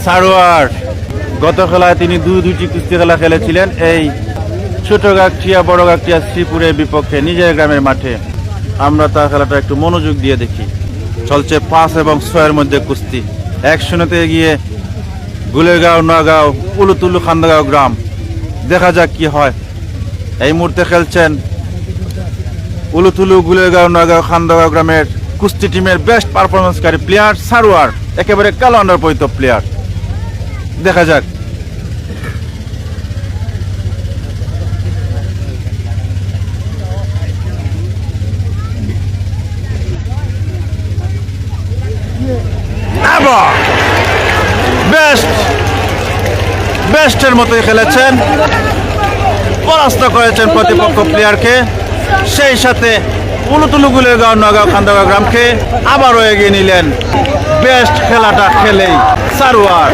সারোয়ার। গত খেলায় তিনি দুটি কুস্তি খেলা খেলেছিলেন এই ছোট গাগটিয়া বড় গাগটিয়া শ্রীপুরের বিপক্ষে নিজের গ্রামের মাঠে। আমরা তার খেলাটা একটু মনোযোগ দিয়ে দেখি। চলছে 5 এবং 6-এর মধ্যে কুস্তি। 1-0-তে এগিয়ে গুলেগাঁও, নগাঁও, উলুতুলু, খান্দাগাঁও গ্রাম। দেখা যাক কি হয়। এই মুহূর্তে খেলছেন উলুতুলু, গুলেগাঁও, নগাঁও, খান্দাগাঁও গ্রামের কুস্তি টিমের বেস্ট পারফরমেন্সকারী প্লেয়ার সারোয়ার, একেবারে কালো আন্ডার পরিত প্লেয়ার। দেখা যাক। বেস্টের মতোই খেলেছেন, পরাস্ত করেছেন প্রতিপক্ষ প্লেয়ারকে, সেই সাথে উলুতুলু, গুলেগাঁও, নগাঁও, খান্দাগাঁও গ্রামকে আবারও এগিয়ে নিলেন বেস্ট খেলাটা খেলেই সারোয়ার।